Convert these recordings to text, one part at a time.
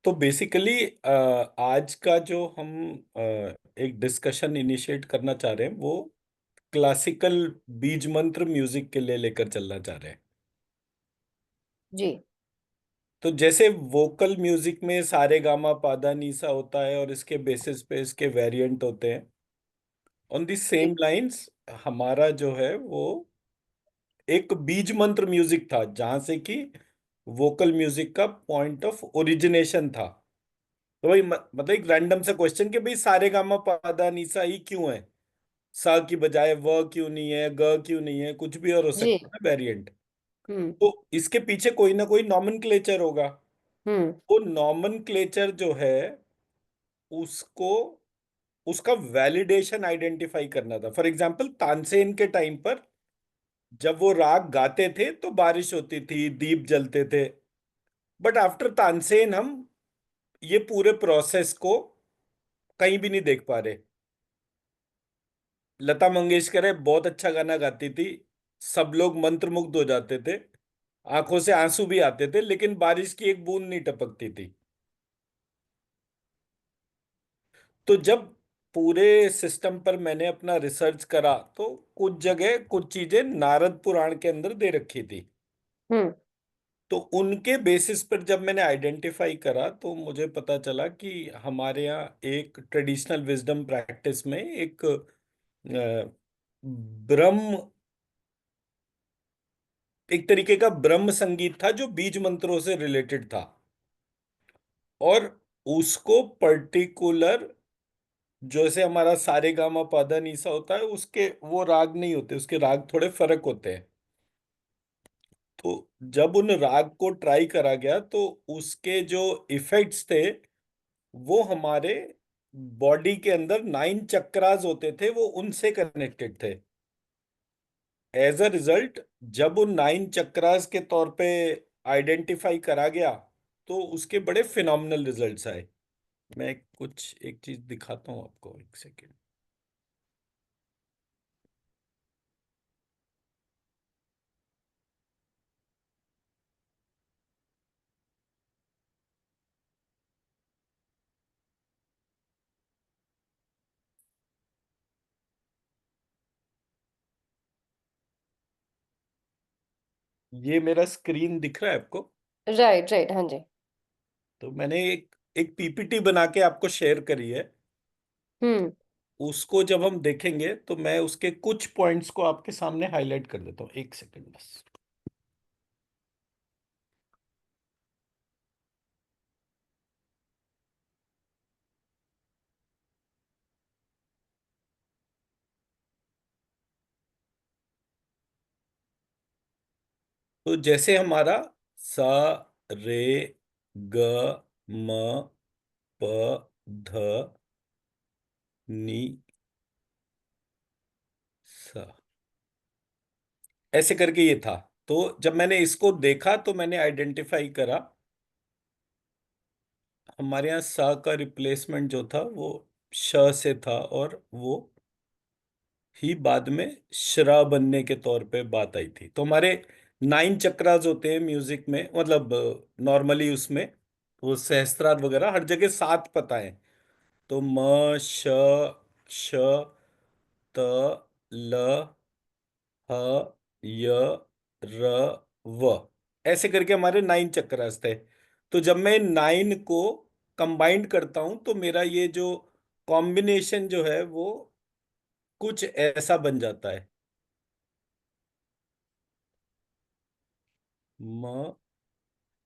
तो बेसिकली आज का जो हम एक डिस्कशन इनिशिएट करना चाह रहे हैं वो क्लासिकल बीज मंत्र म्यूजिक के लिए लेकर चलना चाह रहे हैं। जी। तो जैसे वोकल म्यूजिक में सारे गामा पाधा नीसा होता है और इसके बेसिस पे इसके वेरिएंट होते हैं। ऑन द जी। सेम लाइंस हमारा जो है वो एक बीज मंत्र म्यूजिक था जहां से कि वोकल म्यूजिक का पॉइंट ऑफ ओरिजिनेशन था। तो भाई मतलब एक रैंडम सा क्वेश्चन कि भाई सारे गामा पाधा निसा ही क्यों है, सा की बजाय व क्यों नहीं है, ग क्यों नहीं है, कुछ भी और हो जी। सकता है ना वेरिएंट। हम्म। तो इसके पीछे कोई ना कोई नॉमेनक्लेचर होगा। हम्म। वो नॉमेनक्लेचर जो है उसको उसका वैलिडेशन आइडेंटिफाई करना था। फॉर एग्जांपल तानसेन के टाइम पर जब वो राग गाते थे तो बारिश होती थी, दीप जलते थे। बट आफ्टर तानसेन हम ये पूरे प्रोसेस को कहीं भी नहीं देख पा रहे। लता मंगेशकर है, बहुत अच्छा गाना गाती थी, सब लोग मंत्रमुग्ध हो जाते थे, आंखों से आंसू भी आते थे, लेकिन बारिश की एक बूंद नहीं टपकती थी। तो जब पूरे सिस्टम पर मैंने अपना रिसर्च करा तो कुछ जगह कुछ चीजें नारद पुराण के अंदर दे रखी थी। हम्म। तो उनके बेसिस पर जब मैंने आइडेंटिफाई करा तो मुझे पता चला कि हमारे यहाँ एक ट्रेडिशनल विजडम प्रैक्टिस में एक ब्रह्म, एक तरीके का ब्रह्म संगीत था जो बीज मंत्रों से रिलेटेड था। और उसको पर्टिकुलर, जैसे हमारा सारे गामा पाधा निसा होता है, उसके वो राग नहीं होते, उसके राग थोड़े फर्क होते हैं। तो जब उन राग को ट्राई करा गया तो उसके जो इफेक्ट्स थे वो हमारे बॉडी के अंदर 9 चक्रास होते थे, वो उनसे कनेक्टेड थे। एज अ रिजल्ट जब उन 9 चक्रास के तौर पे आइडेंटिफाई करा गया तो उसके बड़े फिनोमिनल रिजल्ट्स आए। मैं कुछ एक चीज दिखाता हूँ आपको, एक सेकेंड। ये मेरा स्क्रीन दिख रहा है आपको? राइट, राइट, हाँ जी। तो मैंने एक एक पीपीटी बना के आपको शेयर करी है। हम्म। उसको जब हम देखेंगे तो मैं उसके कुछ पॉइंट्स को आपके सामने हाईलाइट कर देता हूँ, एक सेकेंड बस। तो जैसे हमारा सा, रे, ग, म, प, ध, नी, सा, ऐसे करके ये था। तो जब मैंने इसको देखा तो मैंने आइडेंटिफाई करा हमारे यहाँ सा का रिप्लेसमेंट जो था वो श से था, और वो ही बाद में श्रा बनने के तौर पे बात आई थी। तो हमारे 9 चक्रास होते हैं म्यूजिक में, मतलब नॉर्मली उसमें वो सहस्त्रार वगैरह हर जगह 7 पता है। तो म, श, श, त, ल, ह, य, र, व, ऐसे करके हमारे 9 चक्रास थे। तो जब मैं 9 को कंबाइंड करता हूं तो मेरा ये जो कॉम्बिनेशन जो है वो कुछ ऐसा बन जाता है। म,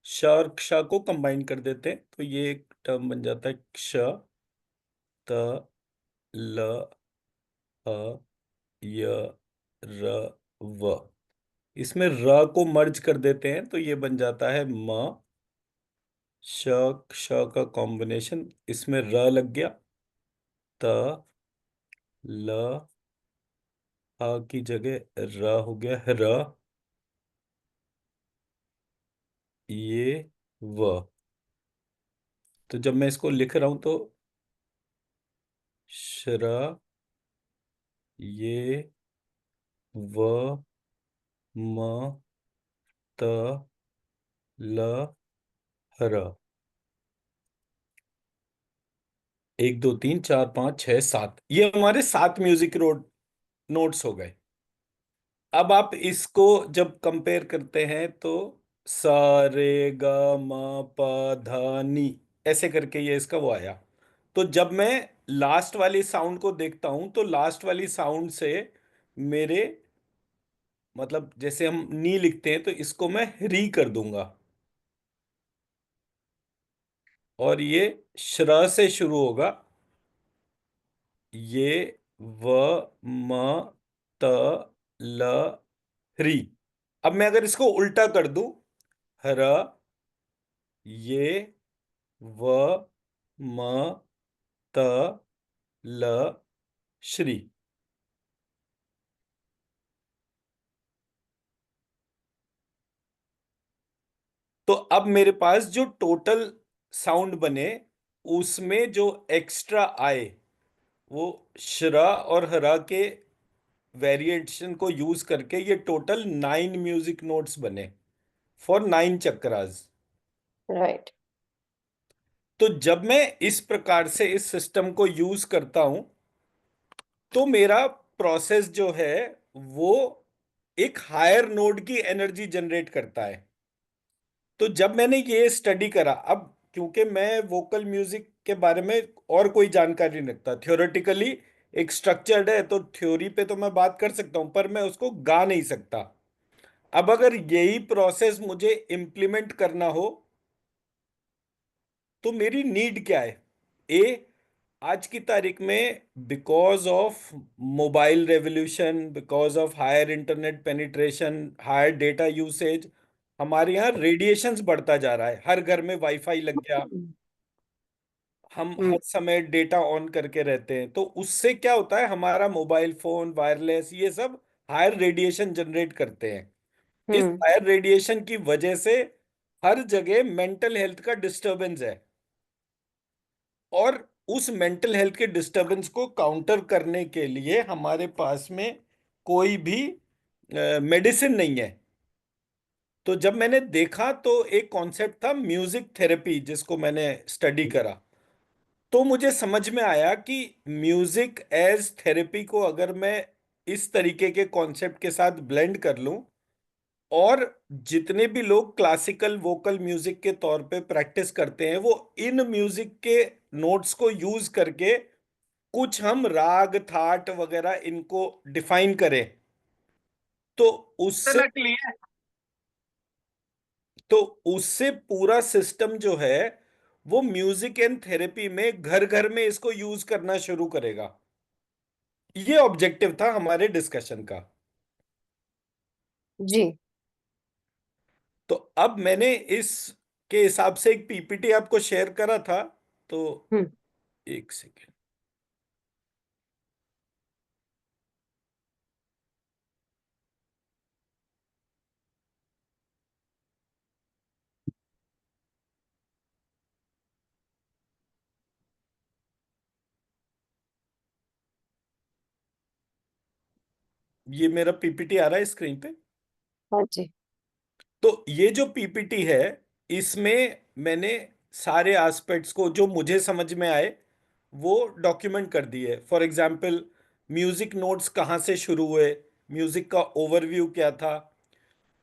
श और क्ष को कंबाइन कर देते हैं तो ये एक टर्म बन जाता है क्ष, त, ल, ह, य, र, व। इसमें र को मर्ज कर देते हैं तो ये बन जाता है म। श क्ष का कॉम्बिनेशन, इसमें र लग गया, त, ल, ह की जगह र हो गया र, ये व। तो जब मैं इसको लिख रहा हूं तो श्र, ये, व, म, त, ल, र। एक दो तीन चार पाँच छः सात, ये हमारे सात म्यूजिक नोट्स हो गए। अब आप इसको जब कंपेयर करते हैं तो सा रे ग म प ध नी, ऐसे करके ये इसका वो आया। तो जब मैं लास्ट वाली साउंड को देखता हूं तो लास्ट वाली साउंड से मेरे, मतलब जैसे हम नी लिखते हैं तो इसको मैं री कर दूंगा, और ये श्र से शुरू होगा। ये व म त ल री। अब मैं अगर इसको उल्टा कर दूं, हर, ये व म त ल श्री। तो अब मेरे पास जो टोटल साउंड बने उसमें जो एक्स्ट्रा आए वो श्रा और हरा के वेरिएशन को यूज करके ये टोटल 9 म्यूजिक नोट्स बने फॉर 9 चक्रास। राइट। तो जब मैं इस प्रकार से इस सिस्टम को यूज करता हूं तो मेरा प्रोसेस जो है वो एक हायर नोड की एनर्जी जनरेट करता है। तो जब मैंने ये स्टडी करा, अब क्योंकि मैं वोकल म्यूजिक के बारे में और कोई जानकारी नहीं रखता, थ्योरेटिकली एक स्ट्रक्चर्ड है तो थ्योरी पे तो मैं बात कर सकता हूं पर मैं उसको गा नहीं सकता। अब अगर यही प्रोसेस मुझे इम्प्लीमेंट करना हो तो मेरी नीड क्या है। ए, आज की तारीख में because of mobile revolution, because of higher internet penetration, higher data usage, हमारे यहाँ रेडिएशंस बढ़ता जा रहा है। हर घर में वाईफाई लग गया, हम हम्म हर समय डेटा ऑन करके रहते हैं, तो उससे क्या होता है, हमारा मोबाइल फोन वायरलेस ये सब हायर रेडिएशन जनरेट करते हैं। इस हम्म हायर रेडिएशन की वजह से हर जगह मेंटल हेल्थ का डिस्टरबेंस है, और उस मेंटल हेल्थ के डिस्टरबेंस को काउंटर करने के लिए हमारे पास में कोई भी मेडिसिन नहीं है। तो जब मैंने देखा तो एक कॉन्सेप्ट था म्यूजिक थेरेपी, जिसको मैंने स्टडी करा, तो मुझे समझ में आया कि म्यूजिक एज थेरेपी को अगर मैं इस तरीके के कॉन्सेप्ट के साथ ब्लेंड कर लूं, और जितने भी लोग क्लासिकल वोकल म्यूजिक के तौर पे प्रैक्टिस करते हैं वो इन म्यूजिक के नोट्स को यूज करके कुछ हम राग थाट वगैरह इनको डिफाइन करें, तो उससे तो उससे पूरा सिस्टम जो है वो म्यूजिक एंड थेरेपी में घर घर में इसको यूज करना शुरू करेगा। ये ऑब्जेक्टिव था हमारे डिस्कशन का। जी। तो अब मैंने इस के हिसाब से एक पीपीटी आपको शेयर करा था, तो हम्म एक सेकेंड। ये मेरा पीपीटी आ रहा है स्क्रीन पे। हाँ जी। तो ये जो पीपीटी है इसमें मैंने सारे एस्पेक्ट्स को जो मुझे समझ में आए वो डॉक्यूमेंट कर दिए। फॉर एग्जाम्पल, म्यूजिक नोट्स कहाँ से शुरू हुए, म्यूजिक का ओवरव्यू क्या था,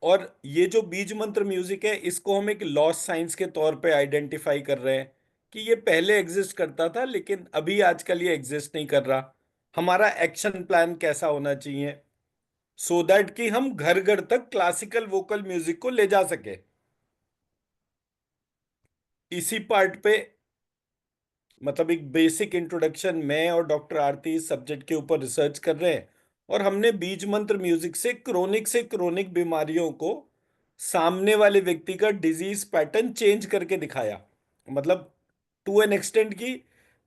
और ये जो बीज मंत्र म्यूजिक है इसको हम एक लॉस्ट साइंस के तौर पे आइडेंटिफाई कर रहे हैं कि ये पहले एग्जिस्ट करता था लेकिन अभी आजकल ये एग्जिस्ट नहीं कर रहा। हमारा एक्शन प्लान कैसा होना चाहिए सो दैट कि हम घर घर तक क्लासिकल वोकल म्यूजिक को ले जा सके। इसी पार्ट पे, मतलब एक बेसिक इंट्रोडक्शन, मैं और डॉक्टर आरती इस सब्जेक्ट के ऊपर रिसर्च कर रहे हैं, और हमने बीज मंत्र म्यूजिक से क्रोनिक बीमारियों को सामने वाले व्यक्ति का डिजीज पैटर्न चेंज करके दिखाया। मतलब टू एन एक्सटेंट की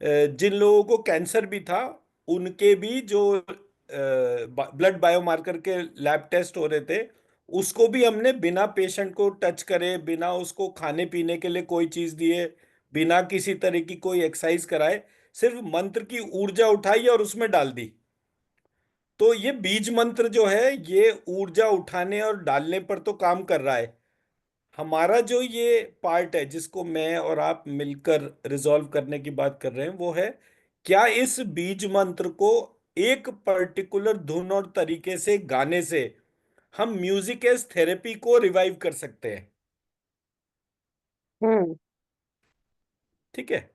जिन लोगों को कैंसर भी था उनके भी जो ब्लड बायोमार्कर के लैब टेस्ट हो रहे थे उसको भी हमने बिना पेशेंट को टच करे, बिना उसको खाने पीने के लिए कोई चीज दिए, बिना किसी तरह की कोई एक्सरसाइज कराए, सिर्फ मंत्र की ऊर्जा उठाई और उसमें डाल दी। तो ये बीज मंत्र जो है ये ऊर्जा उठाने और डालने पर तो काम कर रहा है, हमारा जो ये पार्ट है जिसको मैं और आप मिलकर रिजॉल्व करने की बात कर रहे हैं वो है, क्या इस बीज मंत्र को एक पर्टिकुलर धुन और तरीके से गाने से हम म्यूजिक एज थेरेपी को रिवाइव कर सकते हैं। हम्म। ठीक है।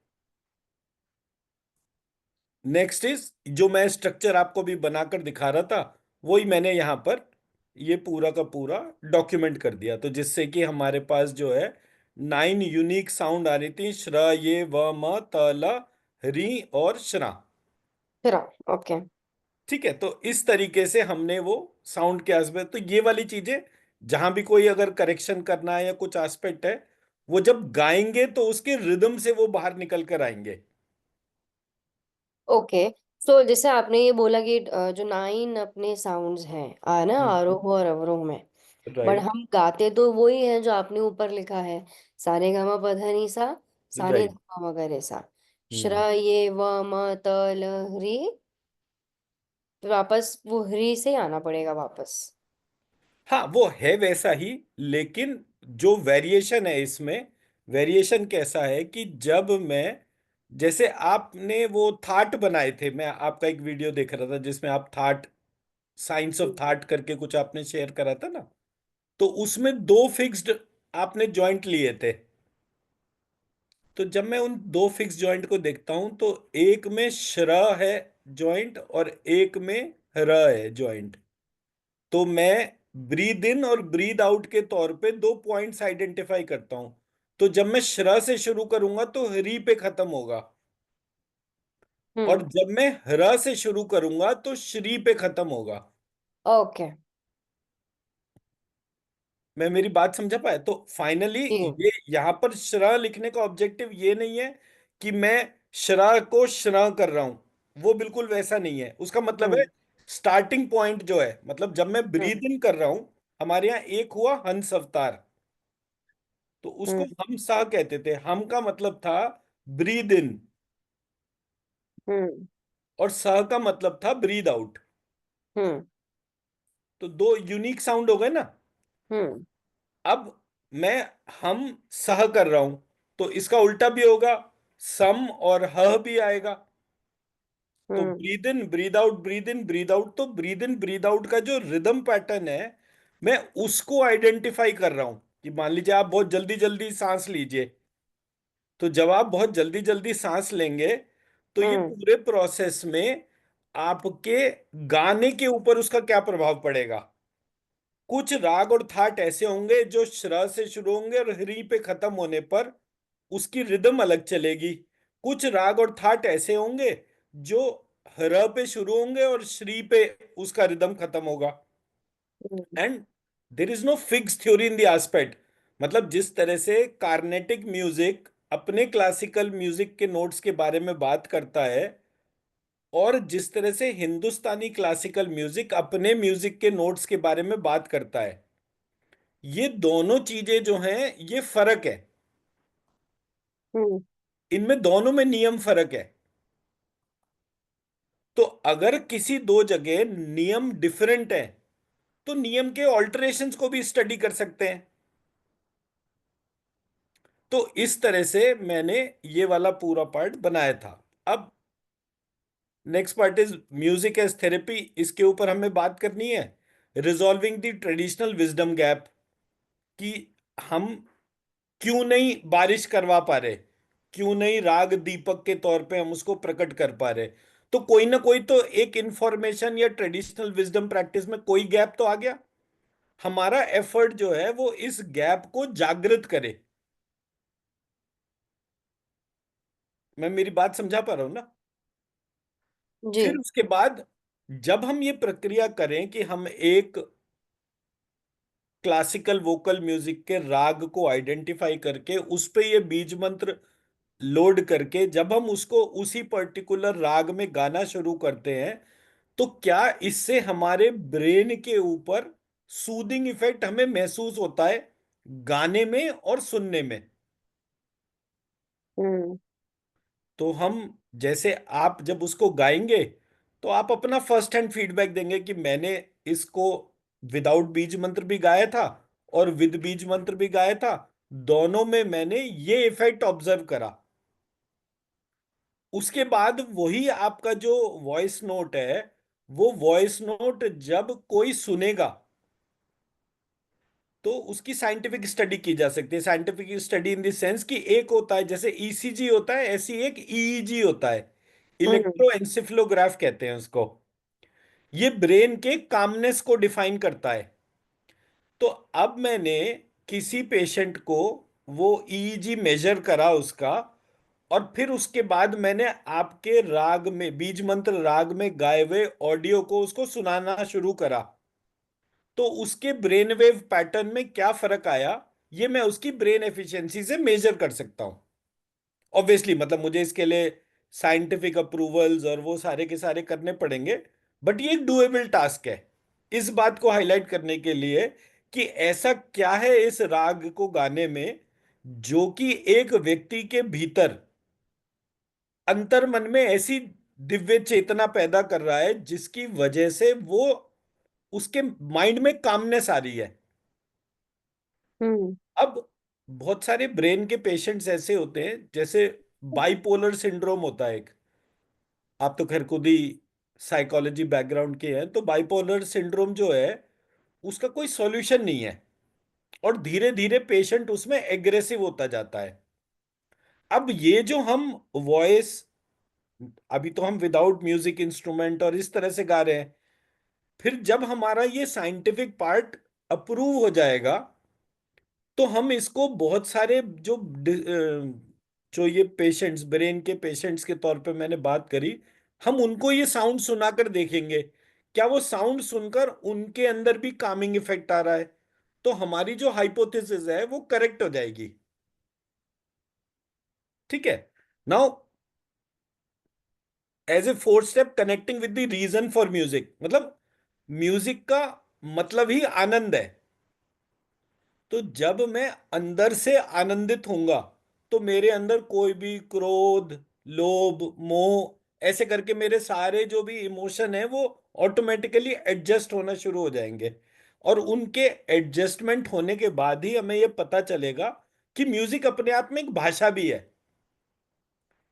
नेक्स्ट इज, जो मैं स्ट्रक्चर आपको भी बनाकर दिखा रहा था, वही मैंने यहां पर ये पूरा का पूरा डॉक्यूमेंट कर दिया, तो जिससे कि हमारे पास जो है 9 यूनिक साउंड आ रही थी, श्र, ये, व, म, त, ल, री और श्रा। फिर ओके। ठीक है, तो इस तरीके से हमने वो साउंड के एस्पेक्ट, तो ये वाली चीजें जहां भी कोई अगर करेक्शन करना है या कुछ एस्पेक्ट है, वो जब गाएंगे तो उसके रिदम से वो बाहर निकल कर आएंगे। ओके। सो जैसे आपने ये बोला कि जो 9 अपने साउंड्स हैं ना, आरोह और अवरोह में, बट राइट। हम गाते तो वही है जो आपने ऊपर लिखा है, सारे गामा पधा सा, सानी राइट। धा मगरे सा, श्र हम्म। ये व म त ल री। तो वापस वो री से आना पड़ेगा वापस। हाँ, वो है वैसा ही, लेकिन जो वेरिएशन है इसमें, वेरिएशन कैसा है कि जब मैं, जैसे आपने वो थाट बनाए थे, मैं आपका एक वीडियो देख रहा था जिसमें आप थाट, साइंस ऑफ थाट करके कुछ आपने शेयर करा था ना, तो उसमें दो फिक्स्ड आपने जॉइंट लिए थे। तो जब मैं उन दो फिक्स जॉइंट को देखता हूं तो एक में श्र है जॉइंट और एक में र है जॉइंट, तो मैं ब्रीद इन और ब्रीद आउट के तौर पे दो पॉइंट्स आइडेंटिफाई करता हूं। तो जब मैं श्र से शुरू करूंगा तो री पे खत्म होगा, और हम्म। जब मैं हर से शुरू करूंगा तो श्री पे खत्म होगा। ओके। मैं, मेरी बात समझा पाया? तो फाइनली जी। ये यहां पर श्र लिखने का ऑब्जेक्टिव ये नहीं है कि मैं श्र को श्र कर रहा हूं, वो बिल्कुल वैसा नहीं है। उसका मतलब है हम्म। स्टार्टिंग पॉइंट जो है, मतलब जब मैं हम्म। ब्रीद इन कर रहा हूं, हमारे यहाँ एक हुआ हंस अवतार, तो उसको हम्म। हम सा कहते थे। हम का मतलब था ब्रीद इन, हम्म। और स का मतलब था ब्रीद आउट। हम्म। तो दो यूनिक साउंड हो गए ना। हम्म। अब मैं हम सह कर रहा हूं, तो इसका उल्टा भी होगा, सम और ह भी आएगा। तो hmm. Breathe in breathe out, breathe in breathe out, तो ब्रीद इन ब्रीद आउट का जो रिदम पैटर्न है, मैं उसको आइडेंटिफाई कर रहा हूं। कि मान लीजिए आप बहुत जल्दी जल्दी सांस लीजिए, तो जब आप बहुत जल्दी जल्दी सांस लेंगे, तो ये हम्म। पूरे प्रोसेस में आपके गाने के ऊपर उसका क्या प्रभाव पड़ेगा। कुछ राग और थाट ऐसे होंगे जो श्र से शुरू होंगे और री पे खत्म होने पर उसकी रिदम अलग चलेगी। कुछ राग और थाट ऐसे होंगे जो र पे शुरू होंगे और श्री पे उसका रिदम खत्म होगा। Hmm. And there is no fix theory in the aspect. मतलब जिस तरह से कार्नेटिक म्यूजिक अपने क्लासिकल म्यूजिक के नोट्स के बारे में बात करता है, और जिस तरह से हिंदुस्तानी क्लासिकल म्यूजिक अपने म्यूजिक के नोट्स के बारे में बात करता है, ये दोनों चीजें जो हैं ये फर्क है। हम्म। इनमें दोनों में नियम फर्क है। तो अगर किसी दो जगह नियम डिफरेंट है, तो नियम के ऑल्टरेशंस को भी स्टडी कर सकते हैं। तो इस तरह से मैंने ये वाला पूरा पार्ट बनाया था। अब next part is music as therapy. इसके ऊपर हमें बात करनी है resolving the traditional wisdom gap, कि हम क्यों नहीं बारिश करवा पा रहे, क्यों नहीं राग दीपक के तौर पे हम उसको प्रकट कर पा रहे। तो कोई ना कोई तो एक इंफॉर्मेशन या ट्रेडिशनल विजडम प्रैक्टिस में कोई गैप तो आ गया। हमारा एफर्ट जो है वो इस गैप को जागृत करे। मैं, मेरी बात समझा पा रहा हूं ना? जी। फिर उसके बाद जब हम ये प्रक्रिया करें कि हम एक क्लासिकल वोकल म्यूजिक के राग को आइडेंटिफाई करके उस पे ये बीज मंत्र लोड करके जब हम उसको उसी पर्टिकुलर राग में गाना शुरू करते हैं, तो क्या इससे हमारे ब्रेन के ऊपर सूदिंग इफेक्ट हमें महसूस होता है गाने में और सुनने में। हम्म। तो हम, जैसे आप जब उसको गाएंगे तो आप अपना फर्स्ट हैंड फीडबैक देंगे कि मैंने इसको विदाउट बीज मंत्र भी गाया था, और विद बीज मंत्र भी गाया था, दोनों में मैंने ये इफेक्ट ऑब्जर्व करा। उसके बाद वही आपका जो वॉइस नोट है, वो वॉइस नोट जब कोई सुनेगा तो उसकी साइंटिफिक स्टडी की जा सकती है। Scientific study in the sense कि एक होता है जैसे ईसीजी होता है, ऐसी एक ईईजी होता है, हम्म। इलेक्ट्रोएन्सेफेलोग्राफ कहते हैं उसको। ये ब्रेन के कामनेस को डिफाइन करता है। तो अब मैंने किसी पेशेंट को वो ईईजी मेजर करा उसका, और फिर उसके बाद मैंने आपके राग में, बीज मंत्र राग में गाए हुए ऑडियो को उसको सुनाना शुरू करा। तो उसके ब्रेन वेव पैटर्न में क्या फर्क आया, ये मैं उसकी ब्रेन एफिशिएंसी से मेजर कर सकता हूं। ऑब्वियसली मतलब मुझे इसके लिए साइंटिफिक अप्रूवल्स और वो सारे के सारे करने पड़ेंगे, बट ये एक डुएबल टास्क है। इस बात को हाईलाइट करने के लिए कि ऐसा क्या है इस राग को गाने में जो कि एक व्यक्ति के भीतर अंतर मन में ऐसी दिव्य चेतना पैदा कर रहा है जिसकी वजह से वो उसके माइंड में कामनेस आ रही है। हम्म। अब बहुत सारे ब्रेन के पेशेंट्स ऐसे होते हैं, जैसे बाइपोलर सिंड्रोम होता है एक। आप तो खैर खुद ही साइकोलॉजी बैकग्राउंड के हैं, तो बाइपोलर सिंड्रोम जो है उसका कोई सॉल्यूशन नहीं है, और धीरे धीरे पेशेंट उसमें एग्रेसिव होता जाता है। अब ये जो हम वॉइस, अभी तो हम विदाउट म्यूजिक इंस्ट्रूमेंट और इस तरह से गा रहे हैं, फिर जब हमारा ये साइंटिफिक पार्ट अप्रूव हो जाएगा तो हम इसको बहुत सारे जो ये पेशेंट्स, ब्रेन के पेशेंट्स के तौर पे मैंने बात करी, हम उनको ये साउंड सुनाकर देखेंगे क्या वो साउंड सुनकर उनके अंदर भी कामिंग इफेक्ट आ रहा है। तो हमारी जो हाइपोथेसिस है वो करेक्ट हो जाएगी। ठीक है। Now as a fourth step, connecting with the reason for music, मतलब म्यूजिक का मतलब ही आनंद है। तो जब मैं अंदर से आनंदित होऊंगा तो मेरे अंदर कोई भी क्रोध, लोभ, मोह, ऐसे करके मेरे सारे जो भी इमोशन है वो ऑटोमेटिकली एडजस्ट होना शुरू हो जाएंगे। और उनके एडजस्टमेंट होने के बाद ही हमें ये पता चलेगा कि म्यूजिक अपने आप में एक भाषा भी है,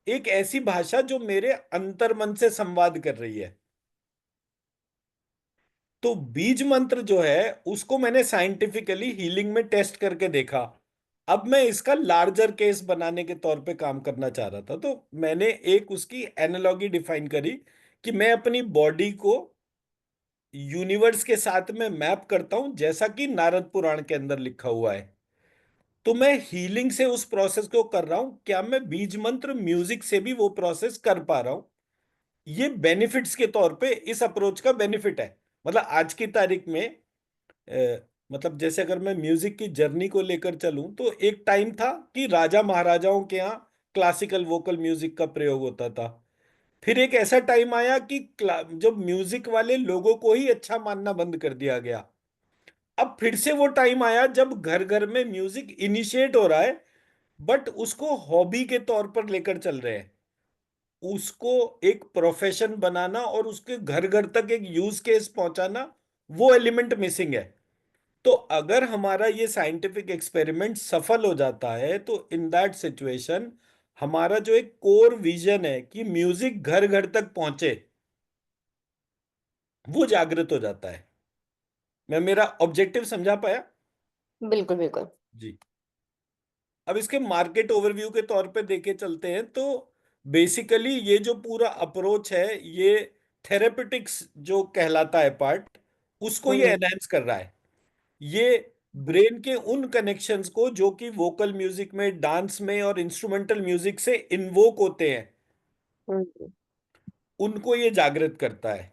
एक ऐसी भाषा जो मेरे अंतर मन से संवाद कर रही है। तो बीज मंत्र जो है उसको मैंने साइंटिफिकली हीलिंग में टेस्ट करके देखा। अब मैं इसका लार्जर केस बनाने के तौर पे काम करना चाह रहा था, तो मैंने एक उसकी एनालॉगी डिफाइन करी कि मैं अपनी बॉडी को यूनिवर्स के साथ में मैप करता हूं, जैसा कि नारद पुराण के अंदर लिखा हुआ है। तो मैं हीलिंग से उस प्रोसेस को कर रहा हूं, क्या मैं बीज मंत्र म्यूजिक से भी वो प्रोसेस कर पा रहा हूं। ये बेनिफिट्स के तौर पे इस अप्रोच का बेनिफिट है। मतलब आज की तारीख में मतलब जैसे अगर मैं म्यूजिक की जर्नी को लेकर चलूं तो एक टाइम था कि राजा महाराजाओं के यहाँ क्लासिकल वोकल म्यूजिक का प्रयोग होता था। फिर एक ऐसा टाइम आया कि जब म्यूजिक वाले लोगों को ही अच्छा मानना बंद कर दिया गया। अब फिर से वो टाइम आया जब घर घर में म्यूजिक इनिशिएट हो रहा है, बट उसको हॉबी के तौर पर लेकर चल रहे हैं। उसको एक प्रोफेशन बनाना और उसके घर घर तक एक यूज केस पहुंचाना, वो एलिमेंट मिसिंग है। तो अगर हमारा ये साइंटिफिक एक्सपेरिमेंट सफल हो जाता है तो इन दैट सिचुएशन हमारा जो एक कोर विजन है कि म्यूजिक घर घर तक पहुंचे, वो जागृत हो जाता है। मैं मेरा ऑब्जेक्टिव समझा पाया? बिल्कुल बिल्कुल। जी। अब इसके मार्केट ओवरव्यू के तौर पे देखे चलते हैं तो बेसिकली ये जो पूरा अप्रोच है ये थेरेपेटिक्स जो कहलाता है पार्ट, उसको ये हम्म। एनहांस कर रहा है। ये ब्रेन के उन कनेक्शंस को जो कि वोकल म्यूजिक में, डांस में और इंस्ट्रूमेंटल म्यूजिक से इन्वोक होते हैं, हम्म। उनको ये जागृत करता है।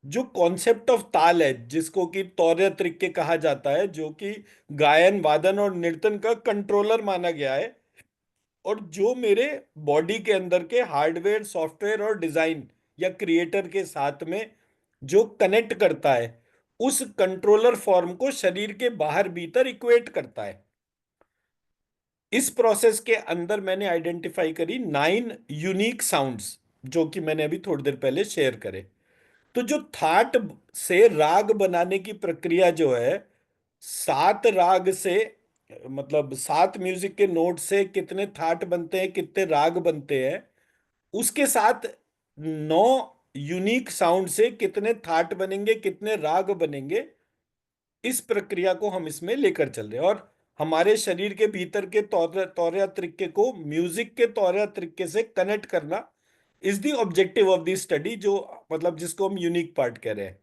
जो कॉन्सेप्ट ऑफ ताल है, जिसको कि तौर्य तरीके कहा जाता है, जो कि गायन, वादन और नर्तन का कंट्रोलर माना गया है, और जो मेरे बॉडी के अंदर के हार्डवेयर, सॉफ्टवेयर और डिजाइन या क्रिएटर के साथ में जो कनेक्ट करता है, उस कंट्रोलर फॉर्म को शरीर के बाहर भीतर इक्वेट करता है। इस प्रोसेस के अंदर मैंने आइडेंटिफाई करी 9 यूनिक साउंड्स, जो कि मैंने अभी थोड़ी देर पहले शेयर करे। तो जो थाट से राग बनाने की प्रक्रिया जो है सात राग से, मतलब सात म्यूजिक के नोट से कितने थाट बनते हैं, कितने राग बनते हैं, उसके साथ नौ यूनिक साउंड से कितने थाट बनेंगे, कितने राग बनेंगे, इस प्रक्रिया को हम इसमें लेकर चल रहे हैं। और हमारे शरीर के भीतर के तौर तरीके को म्यूजिक के तौर तरीके से कनेक्ट करना is the objective of the study, जो मतलब जिसको हम यूनिक पार्ट कह रहे हैं।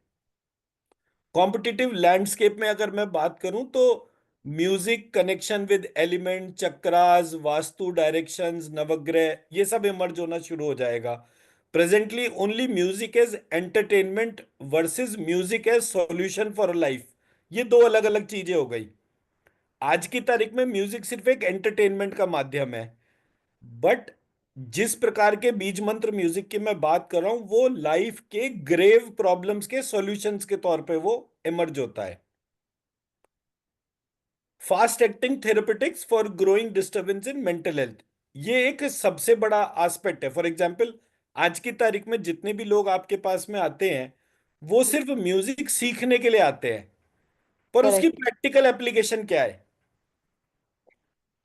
कॉम्पिटिटिव लैंडस्केप में अगर मैं बात करूं तो music connection with element, chakras, vastu, directions, navagraha, ये सब इमर्ज होना शुरू हो जाएगा। Presently only music as entertainment versus music as solution for life, ये दो अलग अलग चीजें हो गई। आज की तारीख में म्यूजिक सिर्फ एक एंटरटेनमेंट का माध्यम है, बट जिस प्रकार के बीज मंत्र म्यूजिक की मैं बात कर रहा हूं वो लाइफ के ग्रेव प्रॉब्लम्स के सॉल्यूशंस के तौर पे वो इमर्ज होता है। Fast acting therapeutics for growing disturbance in mental health, ये एक सबसे बड़ा एस्पेक्ट है। फॉर एग्जांपल, आज की तारीख में जितने भी लोग आपके पास में आते हैं वो सिर्फ म्यूजिक सीखने के लिए आते हैं, पर उसकी करेक्ट। प्रैक्टिकल एप्लीकेशन क्या है?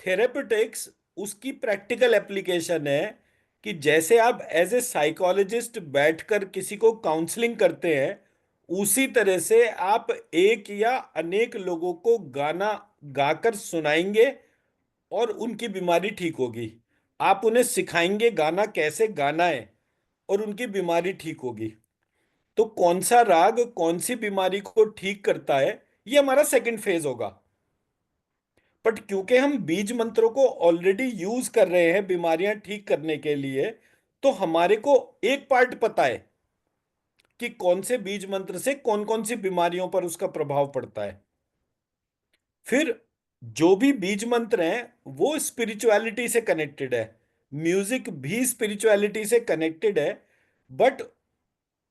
थेरेपेटिक्स उसकी प्रैक्टिकल एप्लीकेशन है कि जैसे आप एज ए साइकोलॉजिस्ट बैठकर किसी को काउंसलिंग करते हैं, उसी तरह से आप एक या अनेक लोगों को गाना गाकर सुनाएंगे और उनकी बीमारी ठीक होगी। आप उन्हें सिखाएंगे गाना कैसे गाना है और उनकी बीमारी ठीक होगी। तो कौन सा राग कौन सी बीमारी को ठीक करता है, ये हमारा सेकंड फेज होगा। बट क्योंकि हम बीज मंत्रों को ऑलरेडी यूज कर रहे हैं बीमारियां ठीक करने के लिए, तो हमारे को एक पार्ट पता है कि कौन से बीज मंत्र से कौन कौन सी बीमारियों पर उसका प्रभाव पड़ता है। फिर जो भी बीज मंत्र हैं वो स्पिरिचुअलिटी से कनेक्टेड है, म्यूजिक भी स्पिरिचुअलिटी से कनेक्टेड है, बट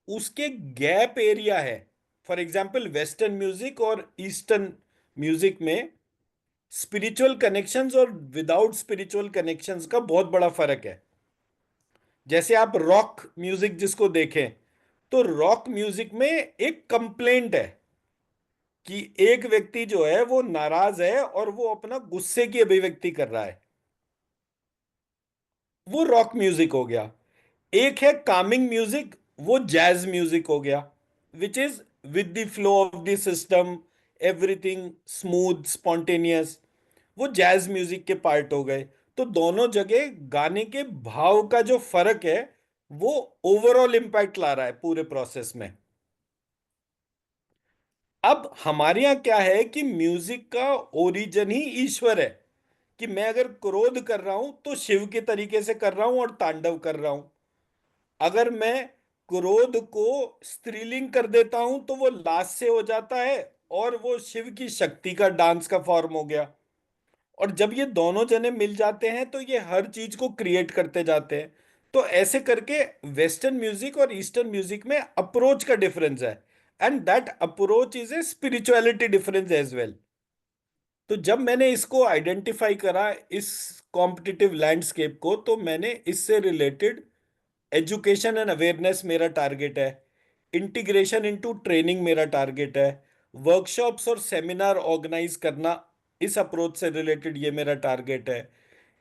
उसके गैप एरिया है। फॉर एग्जाम्पल, वेस्टर्न म्यूजिक और ईस्टर्न म्यूजिक में स्पिरिचुअल कनेक्शंस और विदाउट स्पिरिचुअल कनेक्शंस का बहुत बड़ा फर्क है। जैसे आप रॉक म्यूजिक जिसको देखें, तो रॉक म्यूजिक में एक कंप्लेंट है कि एक व्यक्ति जो है वो नाराज है और वो अपना गुस्से की अभिव्यक्ति कर रहा है, वो रॉक म्यूजिक हो गया। एक है कामिंग म्यूजिक, वो जैज म्यूजिक हो गया, which is with the flow of the system, everything smooth spontaneous, वो जैज म्यूजिक के पार्ट हो गए। तो दोनों जगह गाने के भाव का जो फर्क है वो ओवरऑल इंपैक्ट ला रहा है पूरे प्रोसेस में। अब हमारे यहाँ क्या है कि म्यूजिक का ओरिजिन ही ईश्वर है, कि मैं अगर क्रोध कर रहा हूं तो शिव के तरीके से कर रहा हूं और तांडव कर रहा हूं। अगर मैं क्रोध को स्त्रीलिंग कर देता हूं तो वो लास्य हो जाता है और वो शिव की शक्ति का डांस का फॉर्म हो गया। और जब ये दोनों जने मिल जाते हैं तो ये हर चीज को क्रिएट करते जाते हैं। तो ऐसे करके वेस्टर्न म्यूजिक और ईस्टर्न म्यूजिक में अप्रोच का डिफरेंस है, and that approach is a spirituality difference as well. तो जब मैंने इसको आइडेंटिफाई करा, इस कॉम्पिटिटिव लैंडस्केप को, तो मैंने इससे रिलेटेड एजुकेशन एंड अवेयरनेस मेरा टारगेट है, इंटीग्रेशन इनटू ट्रेनिंग मेरा टारगेट है, वर्कशॉप्स और सेमिनार ऑर्गेनाइज करना, इस अप्रोच से रिलेटेड ये मेरा टारगेट है,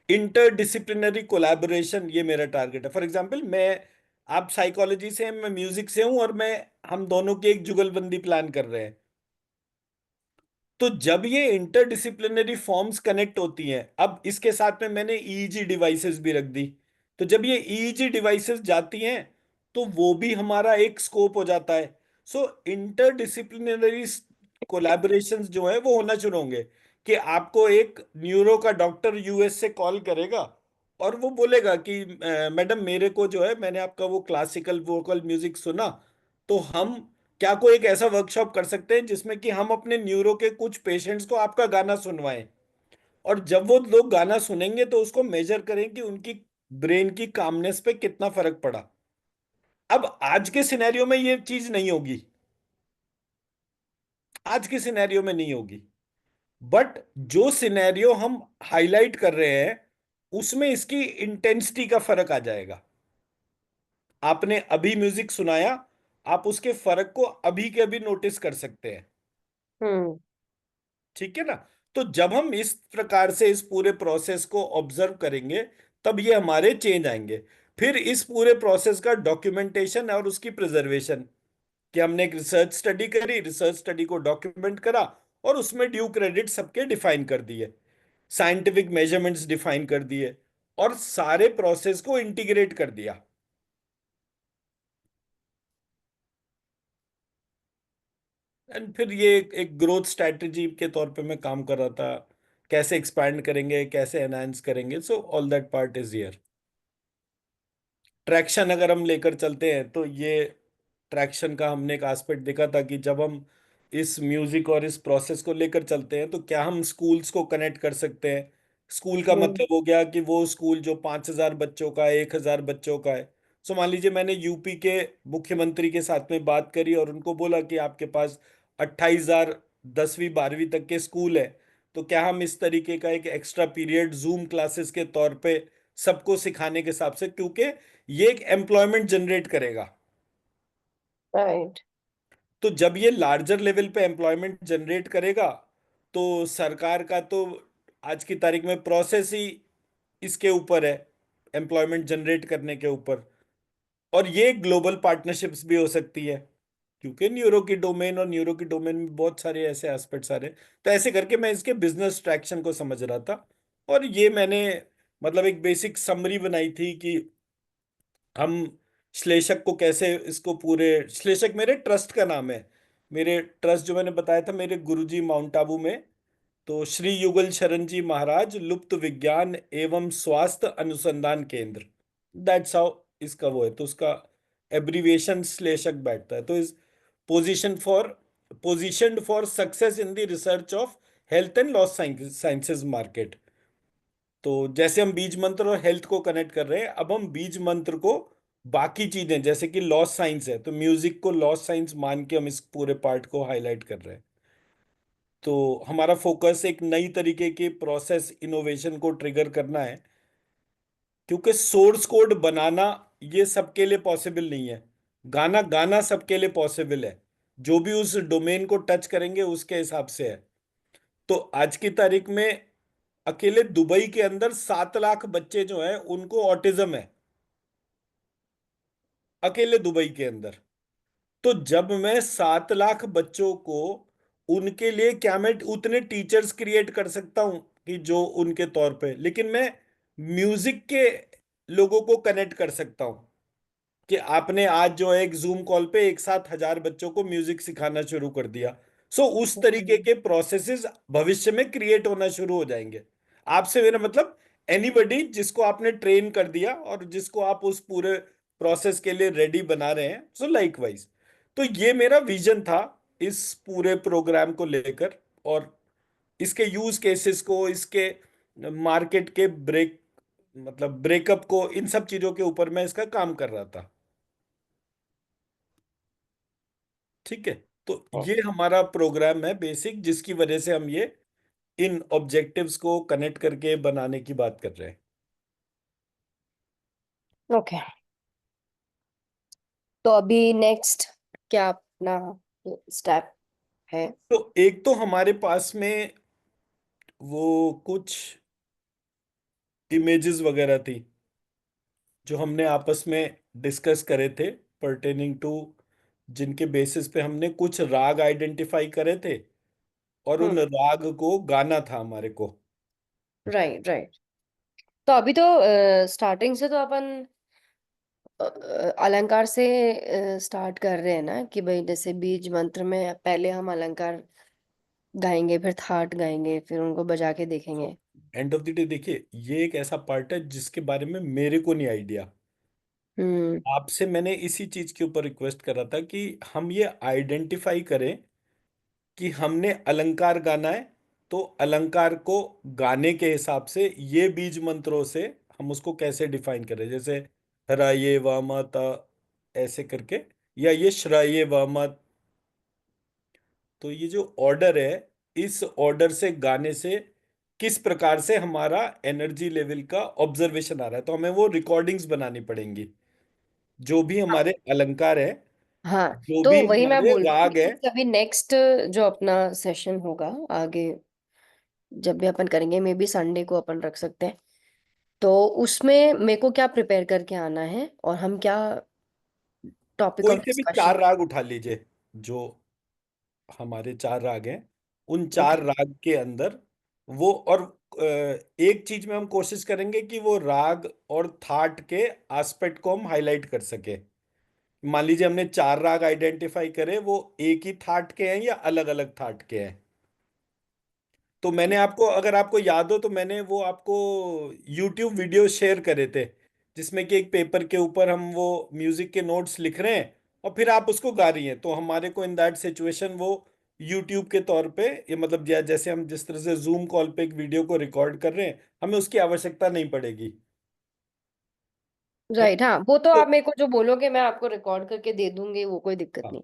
इंटरडिसिप्लिनरी कोलैबोरेशन ये मेरा टारगेट है। फॉर एग्जांपल, मैं, आप साइकोलॉजी से हैं, मैं म्यूजिक से हूं, और मैं, हम दोनों की एक जुगलबंदी प्लान कर रहे हैं। तो जब ये इंटरडिसिप्लिनरी फॉर्म्स कनेक्ट होती हैं, अब इसके साथ में मैंने ईईजी डिवाइसेस भी रख दी। तो जब ये ईईजी डिवाइसेस जाती हैं तो वो भी हमारा एक स्कोप हो जाता है। सो इंटरडिसिप्लिनरी कोलैबोरेशंस जो है वो होना शुरू होंगे, कि आपको एक न्यूरो का डॉक्टर यूएस से कॉल करेगा और वो बोलेगा कि मैडम मेरे को जो है, मैंने आपका वो क्लासिकल वोकल म्यूजिक सुना, तो हम क्या कोई एक ऐसा वर्कशॉप कर सकते हैं जिसमें कि हम अपने न्यूरो के कुछ पेशेंट्स को आपका गाना सुनवाएं, और जब वो लोग गाना सुनेंगे तो उसको मेजर करें कि उनकी ब्रेन की कामनेस पे कितना फर्क पड़ा। अब आज के सिनेरियो में ये चीज नहीं होगी, आज के सिनेरियो में नहीं होगी, बट जो सिनेरियो हम हाईलाइट कर रहे हैं उसमें इसकी इंटेंसिटी का फर्क आ जाएगा। आपने अभी म्यूजिक सुनाया, आप उसके फर्क को अभी के अभी नोटिस कर सकते हैं। हम्म। ठीक है ना। तो जब हम इस प्रकार से इस पूरे प्रोसेस को ऑब्जर्व करेंगे, तब ये हमारे चेंज आएंगे। फिर इस पूरे प्रोसेस का डॉक्यूमेंटेशन और उसकी प्रिजर्वेशन, कि हमने एक रिसर्च स्टडी करी, रिसर्च स्टडी को डॉक्यूमेंट करा और उसमें ड्यू क्रेडिट सबके डिफाइन कर दिए, साइंटिफिक मेजरमेंट्स डिफाइन कर दिए, और सारे प्रोसेस को इंटीग्रेट कर दिया। एंड फिर ये एक ग्रोथ स्ट्रैटेजी के तौर पे मैं काम कर रहा था, कैसे एक्सपैंड करेंगे, कैसे एनहांस करेंगे, so all that part is here. Traction अगर हम लेकर चलते हैं तो ये ट्रैक्शन का हमने एक एस्पेक्ट देखा था कि जब हम इस म्यूजिक और इस प्रोसेस को लेकर चलते हैं तो क्या हम स्कूल्स को कनेक्ट कर सकते हैं। स्कूल का हम्म। मतलब हो गया कि वो स्कूल जो 5,000 बच्चों का है, 1,000 बच्चों का है। सो मान लीजिए मैंने यूपी के मुख्यमंत्री के साथ में बात करी और उनको बोला कि आपके पास 28,000 10वीं 12वीं तक के स्कूल है, तो क्या हम इस तरीके का एक एक्स्ट्रा पीरियड जूम क्लासेस के तौर पे सबको सिखाने के हिसाब से, क्योंकि ये एक एम्प्लॉयमेंट जनरेट करेगा। राइट। तो जब ये लार्जर लेवल पे एम्प्लॉयमेंट जनरेट करेगा, तो सरकार का तो आज की तारीख में प्रोसेस ही इसके ऊपर है, एम्प्लॉयमेंट जनरेट करने के ऊपर। और ये ग्लोबल पार्टनरशिप्स भी हो सकती है, क्योंकि न्यूरो की डोमेन और न्यूरो की डोमेन में बहुत सारे ऐसे एस्पेक्ट्स आ रहे हैं। तो ऐसे करके मैं इसके बिजनेस ट्रैक्शन को समझ रहा था। और ये मैंने मतलब एक बेसिक समरी बनाई थी कि हम श्लेषक को कैसे, इसको पूरे, श्लेषक मेरे ट्रस्ट का नाम है। मेरे ट्रस्ट जो मैंने बताया था मेरे गुरुजी माउंट आबू में, तो श्री युगल शरण जी महाराज लुप्त विज्ञान एवं स्वास्थ्य अनुसंधान केंद्र, दैट्स हाउ इसका वो है। तो उसका एब्रीविएशन श्लेषक बैठता है। तो इस position for positioned for success in the research of health and loss sciences market. तो जैसे हम बीज मंत्र और हेल्थ को कनेक्ट कर रहे हैं, अब हम बीज मंत्र को बाकी चीजें जैसे कि लॉस साइंस है, तो म्यूजिक को लॉस साइंस मान के हम इस पूरे पार्ट को हाईलाइट कर रहे हैं। तो हमारा फोकस एक नई तरीके के प्रोसेस इनोवेशन को ट्रिगर करना है, क्योंकि सोर्स कोड बनाना ये सबके लिए पॉसिबल नहीं है। गाना गाना सबके लिए पॉसिबल है, जो भी उस डोमेन को टच करेंगे उसके हिसाब से है। तो आज की तारीख में अकेले दुबई के अंदर 7 लाख बच्चे जो हैं उनको ऑटिज्म है, अकेले दुबई के अंदर। तो जब मैं 7 लाख बच्चों को, उनके लिए क्या मैं उतने टीचर्स क्रिएट कर सकता हूं कि जो उनके तौर पे, लेकिन मैं म्यूजिक के लोगों को कनेक्ट कर सकता हूं कि आपने आज जो है एक जूम कॉल पे एक साथ 1,000 बच्चों को म्यूजिक सिखाना शुरू कर दिया। सो उस तरीके हम्म। के प्रोसेसेस भविष्य में क्रिएट होना शुरू हो जाएंगे। आपसे मेरा मतलब एनीबडी जिसको आपने ट्रेन कर दिया और जिसको आप उस पूरे प्रोसेस के लिए रेडी बना रहे हैं, सो लाइकवाइज। तो ये मेरा विजन था इस पूरे प्रोग्राम को लेकर, और इसके यूज केसेस को, इसके मार्केट के ब्रेकअप को, इन सब चीजों के ऊपर मैं इसका काम कर रहा था। ठीक है। तो ये हमारा प्रोग्राम है बेसिक, जिसकी वजह से हम ये इन ऑब्जेक्टिव्स को कनेक्ट करके बनाने की बात कर रहे हैं। ओके। तो अभी नेक्स्ट क्या अपना स्टेप है? तो एक तो हमारे पास में वो कुछ इमेजेस वगैरह थी जो हमने आपस में डिस्कस करे थे, पर्टेनिंग टू, जिनके बेसिस पे हमने कुछ राग आइडेंटिफाई करे थे, और उन हम्म। राग को गाना था हमारे को। Right, right. तो अभी तो स्टार्टिंग से तो अपन अलंकार से स्टार्ट कर रहे हैं ना, कि भाई जैसे बीज मंत्र में पहले हम अलंकार गाएंगे, फिर थाट गाएंगे, फिर उनको बजा के देखेंगे। एंड ऑफ द डे देखिए, ये एक ऐसा पार्ट है जिसके बारे में मेरे को नहीं आइडिया। हम्म। आपसे मैंने इसी चीज के ऊपर रिक्वेस्ट करा था कि हम ये आइडेंटिफाई करें कि हमने अलंकार गाना है, तो अलंकार को गाने के हिसाब से ये बीज मंत्रों से हम उसको कैसे डिफाइन करें, जैसे हराये वामा ता, ऐसे करके, या ये श्राये वामा। तो ये जो ऑर्डर है, इस ऑर्डर से गाने से किस प्रकार से हमारा एनर्जी लेवल का ऑब्जर्वेशन आ रहा है, तो हमें वो रिकॉर्डिंग्स बनानी पड़ेंगी, जो भी हमारे अलंकार है, हाँ, जो तो भी वही मैं हमारे बोल रही हूँ राग है। कि अभी नेक्स्ट जो अपना सेशन होगा आगे, जब भी अपन करेंगे, मे बी संडे को अपन रख सकते हैं। तो उसमें मेरे को क्या प्रिपेयर करके आना है, और हम क्या टॉपिक कोई ऑफ से भी डिस्कशन। 4 राग उठा लीजिए, जो हमारे 4 राग हैं, उन चार ओके। राग के अंदर वो, और एक चीज में हम कोशिश करेंगे कि वो राग और थाट के एस्पेक्ट को हम हाईलाइट कर सके। मान लीजिए हमने 4 राग आइडेंटिफाई करे, वो एक ही थाट के हैं या अलग अलग थाट के हैं। तो मैंने आपको, अगर आपको याद हो, तो मैंने वो आपको YouTube वीडियो शेयर करे थे, जिसमें कि एक पेपर के ऊपर हम वो म्यूजिक के नोट्स लिख रहे हैं और फिर आप उसको गा रही हैं। तो हमारे को इन दैट सिचुएशन वो YouTube के तौर पे, ये मतलब जैसे हम जिस तरह से जूम कॉल पे एक वीडियो को रिकॉर्ड कर रहे हैं, हमें उसकी आवश्यकता नहीं पड़ेगी। है। राइट, हाँ, वो तो तो आप मेरे को जो बोलोगे मैं आपको रिकॉर्ड करके दे दूंगी, वो कोई दिक्कत हाँ, नहीं।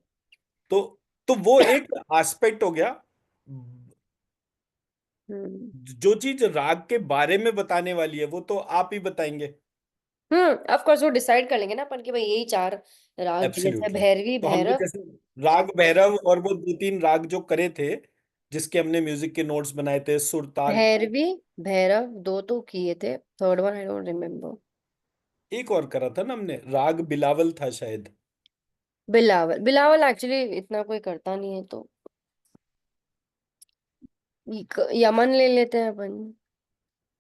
तो तो वो एक एस्पेक्ट हो गया। हम्म। जो चीज राग के बारे में बताने वाली है वो तो आप ही बताएंगे। ऑफ कोर्स वो डिसाइड कर लेंगे ना अपन कि भाई यही चार राग, जैसे एब्सोल्युटली। भैरवी, तो हमने भैरव। जैसे राग भैरव और वो 2-3 राग जो करे थे, जिसके हमने म्यूजिक के नोट्स बनाए थे, सुरताल। भैरवी, भैरव दो तो किए थे, third one I don't remember. एक और करा था ना हमने, राग बिलावल था शायद। बिलावल, बिलावल एक्चुअली इतना कोई करता नहीं है, तो यमन ले लेते हैं अपन।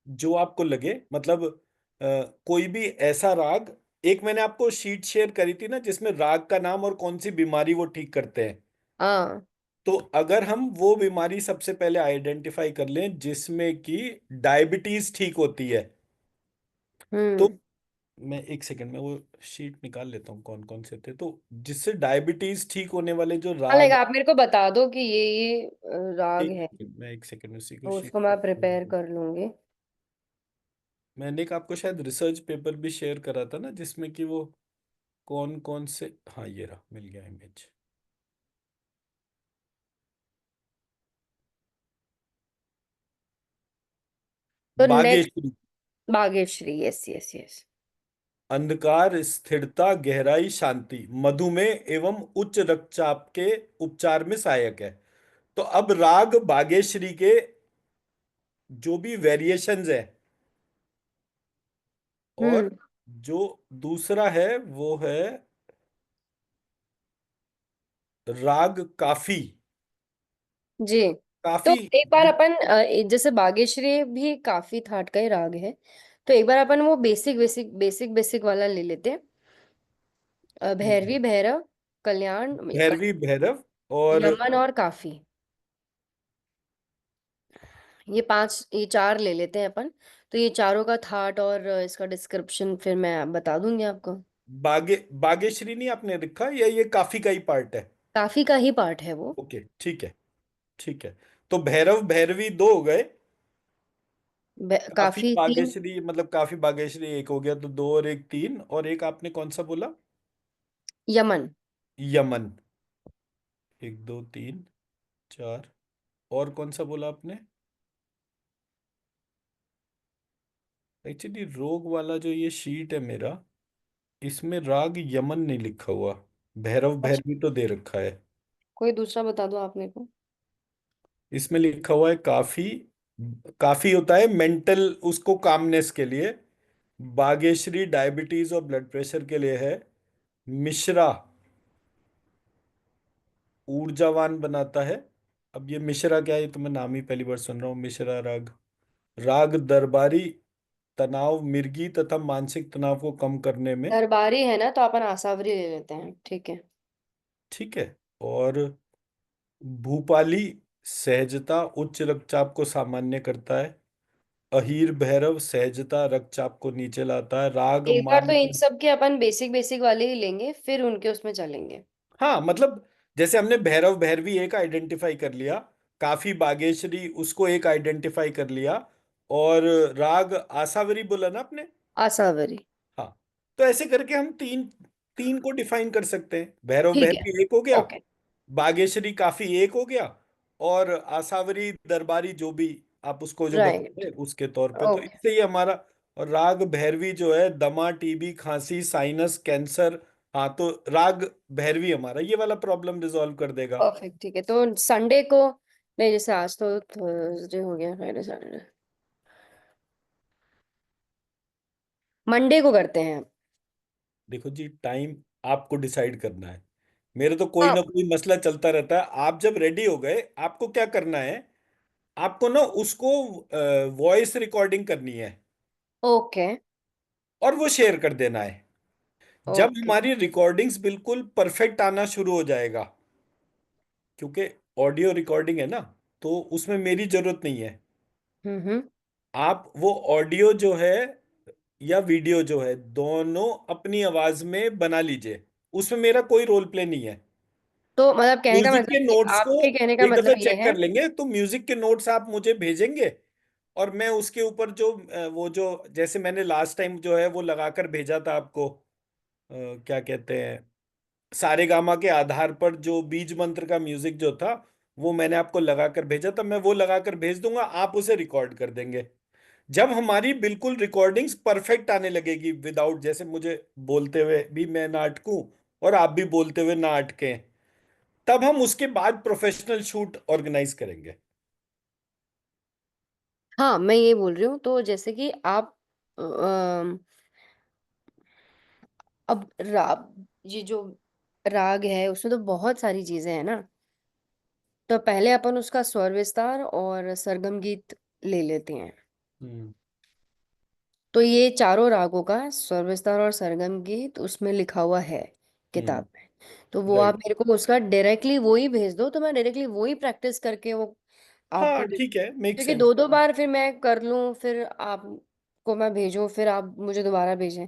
जो आपको लगे, मतलब कोई भी ऐसा राग। एक मैंने आपको शीट शेयर करी थी ना, जिसमें राग का नाम और कौन सी बीमारी वो ठीक करते हैं। हाँ। तो अगर हम वो बीमारी सबसे पहले आइडेंटिफाई कर लें जिसमें कि डायबिटीज ठीक होती है, तो हम्म। मैं एक सेकंड में वो शीट निकाल लेता हूँ कौन कौन से थे, तो जिससे डायबिटीज ठीक होने वाले जो हाँ, लाइक राग। आप मेरे को बता दो कि ये राग एक है, सेकंड, मैं एक सेकंड उसी को तो शीट। उसको मैं प्रिपेयर कर लूंगी। मैंने एक आपको शायद रिसर्च पेपर भी शेयर करा था ना, जिसमें कि वो कौन कौन से, हाँ ये रहा, मिल गया इमेज। तो next, Bageshwari. Bageshwari, yes yes yes. अंधकार, स्थिरता, गहराई, शांति, मधुमेह एवं उच्च रक्तचाप के उपचार में सहायक है। तो अब राग बागेश्वरी के जो भी वेरिएशंस है, और हम्म। जो दूसरा है वो है राग काफी। जी। तो काफी। एक बार अपन जैसे बागेश्वरी भी काफी थाट का ही राग है, तो एक बार अपन वो बेसिक बेसिक बेसिक बेसिक वाला ले लेते हैं। भैरवी, भैरव, कल्याण, भैरवी, भैरव और यमन और काफी। ये पांच, ये चार ले लेते हैं अपन। तो ये चारों का थाट और इसका डिस्क्रिप्शन फिर मैं बता दूंगी आपको। बागेश्वरी नहीं आपने लिखा, या ये काफी का ही पार्ट है? काफी का ही पार्ट है वो। ओके, ठीक है। ठीक है। तो भैरव भैरवी 2 हो गए। काफी काफी तीन। बागेश्वरी, मतलब काफी बागेश्वरी एक हो गया, तो 2 और 1 3, और एक आपने कौन सा बोला? यमन। यमन। 1 2 3 4। और कौन सा बोला आपने? एक्चुअली रोग वाला जो ये शीट है मेरा, इसमें राग यमन नहीं लिखा हुआ। भैरव अच्छा, भैरवी तो दे रखा है। कोई दूसरा बता दो आप मेरे को। इसमें लिखा हुआ है काफी। काफी होता है मेंटल, उसको कामनेस के लिए। बागेश्वरी डायबिटीज और ब्लड प्रेशर के लिए है। मिश्रा ऊर्जावान बनाता है। अब ये मिश्रा क्या है, ये तो मैं नाम ही पहली बार सुन रहा हूँ, मिश्रा राग। राग दरबारी, तनाव, मिर्गी तथा मानसिक तनाव को कम करने में। दरबारी है ना, तो अपन आसावरी ले लेते हैं, ठीक है। ठीक है। और भूपाली, सहजता, उच्च रक्तचाप को सामान्य करता है। अहीर भैरव, सहजता, रक्तचाप को नीचे लाता है। राग एक बार तो मान। इन सब के अपन बेसिक बेसिक वाले ही लेंगे, फिर उनके उसमें चलेंगे। हाँ, मतलब जैसे हमने भैरव भैरवी एक आइडेंटिफाई कर लिया, काफी बागेश्वरी उसको एक आइडेंटिफाई कर लिया, और राग आसावरी बोला ना आपने? आसावरी। हाँ। तो ऐसे करके हम तीन तीन को डिफाइन कर सकते हैं। भैरव ठीक है। भैरवी एक हो गया, ओके। बागेश्वरी काफी एक हो गया, और आसावरी दरबारी जो भी आप उसको जो राइट। बताते उसके तौर पे, तो ओके। इससे ही हमारा। और राग भैरवी जो है दमा, टीबी, खांसी, साइनस, कैंसर। हाँ, तो राग भैरवी हमारा ये वाला प्रॉब्लम रिजॉल्व कर देगा। परफेक्ट, ठीक है। तो संडे को नहीं, जैसे आज तो थर्सडे हो गया, फ्राइडे सैटरडे, मंडे को करते हैं। देखो जी, टाइम आपको डिसाइड करना है। मेरे तो कोई हाँ। ना कोई मसला चलता रहता है। आप जब रेडी हो गए, आपको क्या करना है, आपको ना उसको वॉइस रिकॉर्डिंग करनी है ओके। और वो शेयर कर देना है। जब ओके। हमारी रिकॉर्डिंग्स बिल्कुल परफेक्ट आना शुरू हो जाएगा, क्योंकि ऑडियो रिकॉर्डिंग है ना, तो उसमें मेरी जरूरत नहीं है। हम्म। आप वो ऑडियो जो है या वीडियो जो है, दोनों अपनी आवाज में बना लीजिए। उसमें मेरा कोई रोल प्ले नहीं है। तो मतलब कहने का म्यूजिक मतलब के कि नोट्स को आपके कहने का एक दफे मतलब ये चेक है। कर लेंगे, तो म्यूजिक के नोट्स आप मुझे भेजेंगे, और मैं उसके ऊपर जो वो जो जैसे मैंने लास्ट टाइम जो है वो लगाकर भेजा था आपको, क्या कहते हैं, सारेगामा के आधार पर जो बीज मंत्र का म्यूजिक जो था, वो मैंने आपको लगाकर भेजा था। मैं वो लगाकर भेज दूंगा, आप उसे रिकॉर्ड कर देंगे। जब हमारी बिल्कुल रिकॉर्डिंग्स परफेक्ट आने लगेगी, विदाउट जैसे मुझे बोलते हुए भी मैं ना अटकूं और आप भी बोलते हुए ना अटकें, तब हम उसके बाद प्रोफेशनल शूट ऑर्गेनाइज करेंगे। हाँ, मैं ये बोल रही हूँ, तो जैसे कि आप अब ये जो राग है उसमें तो बहुत सारी चीजें हैं ना। तो पहले अपन उसका स्वर विस्तार और सरगम गीत ले लेते हैं। हम्म। तो ये चारों रागों का स्वर विस्तार और सरगम गीत उसमें लिखा हुआ है हम्म। किताब में। तो वो आप राइट। मेरे को उसका डायरेक्टली वो ही भेज दो, तो मैं डायरेक्टली वो ही प्रैक्टिस करके वो हाँ आपको दे। ठीक है, मेक क्योंकि सेंस। दो दो बार फिर मैं कर लूँ, फिर आपको मैं भेजूँ, फिर आप मुझे दोबारा भेजें,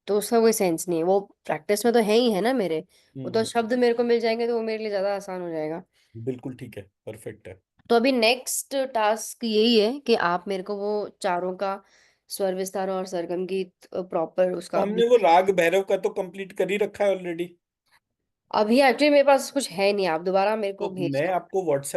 तो उसका कोई सेंस नहीं है। वो प्रैक्टिस में तो है ही है ना मेरे। वो तो हम्म। शब्द मेरे को मिल जाएंगे, तो वो मेरे लिए ज़्यादा आसान हो जाएगा। बिल्कुल ठीक है, परफेक्ट है। तो अभी नेक्स्ट टास्क यही है कि आप मेरे को वो चारों का स्वर विस्तार और सरगम गीत प्रॉपर तो उसका हमने वो राग भैरव का तो कंप्लीट कर ही रखा है ऑलरेडी। अभी एक्चुअली मेरे पास कुछ है नहीं, आप दोबारा मेरे को तो भेज मैं दो। आपको व्हाट्सएप